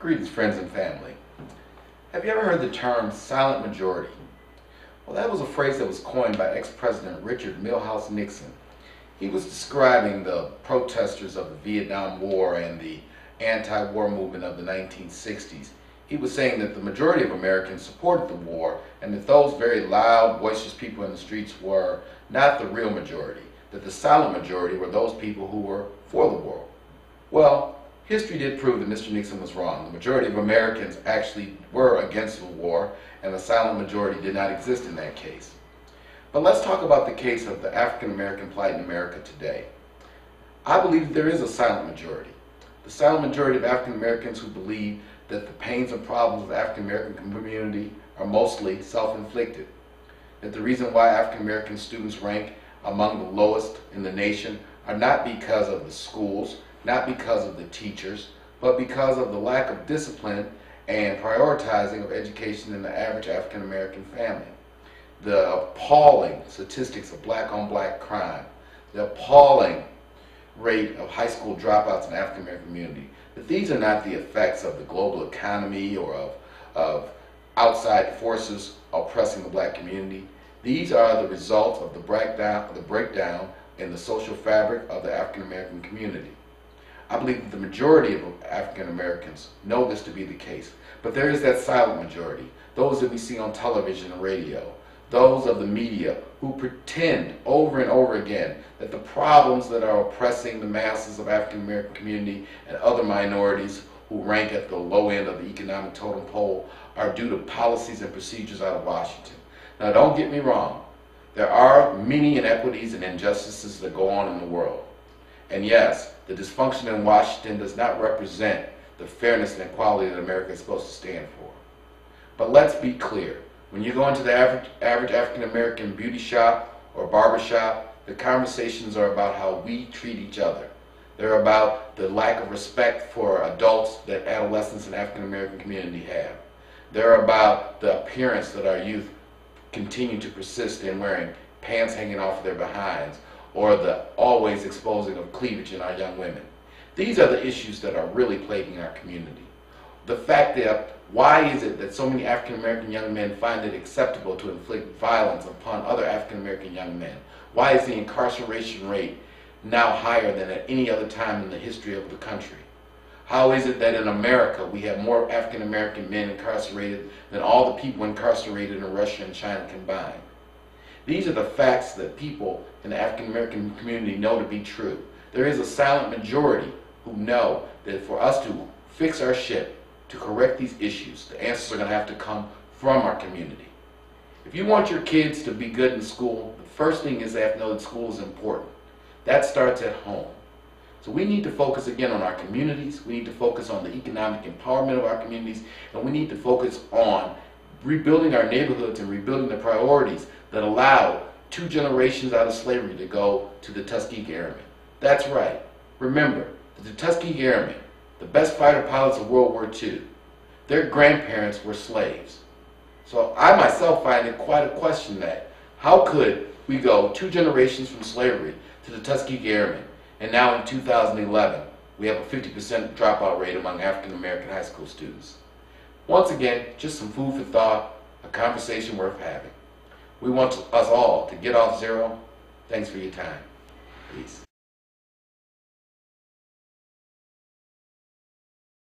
Greetings, friends and family. Have you ever heard the term silent majority? Well, that was a phrase that was coined by ex-President Richard Milhouse Nixon. He was describing the protesters of the Vietnam War and the anti-war movement of the 1960s. He was saying that the majority of Americans supported the war and that those very loud, boisterous people in the streets were not the real majority, that the silent majority were those people who were for the war. Well, history did prove that Mr. Nixon was wrong. The majority of Americans actually were against the war, and the silent majority did not exist in that case. But let's talk about the case of the African American plight in America today. I believe that there is a silent majority. The silent majority of African Americans who believe that the pains and problems of the African American community are mostly self-inflicted. That the reason why African American students rank among the lowest in the nation are not because of the schools, not because of the teachers, but because of the lack of discipline and prioritizing of education in the average African American family. The appalling statistics of black-on-black crime, the appalling rate of high school dropouts in the African American community, that these are not the effects of the global economy or of outside forces oppressing the black community. These are the results of the breakdown in the social fabric of the African American community. I believe that the majority of African Americans know this to be the case, but there is that silent majority, those that we see on television and radio, those of the media who pretend over and over again that the problems that are oppressing the masses of African American community and other minorities who rank at the low end of the economic totem pole are due to policies and procedures out of Washington. Now, don't get me wrong. There are many inequities and injustices that go on in the world. And yes, the dysfunction in Washington does not represent the fairness and equality that America is supposed to stand for. But let's be clear. When you go into the average African American beauty shop or barber shop, the conversations are about how we treat each other. They're about the lack of respect for adults that adolescents in the African American community have. They're about the appearance that our youth continue to persist in, wearing pants hanging off their behinds, or the always exposing of cleavage in our young women. These are the issues that are really plaguing our community. The fact that why is it that so many African American young men find it acceptable to inflict violence upon other African American young men? Why is the incarceration rate now higher than at any other time in the history of the country? How is it that in America we have more African American men incarcerated than all the people incarcerated in Russia and China combined? These are the facts that people in the African American community know to be true. There is a silent majority who know that for us to fix our ship, to correct these issues, the answers are going to have to come from our community. If you want your kids to be good in school, the first thing is they have to know that school is important. That starts at home. So we need to focus again on our communities, we need to focus on the economic empowerment of our communities, and we need to focus on rebuilding our neighborhoods and rebuilding the priorities that allow 2 generations out of slavery to go to the Tuskegee Airmen. That's right. Remember, the Tuskegee Airmen, the best fighter pilots of World War II, their grandparents were slaves. So I myself find it quite a question that how could we go 2 generations from slavery to the Tuskegee Airmen, and now in 2011 we have a 50% dropout rate among African American high school students. Once again, just some food for thought, a conversation worth having. We want us all to get off zero. Thanks for your time. Peace.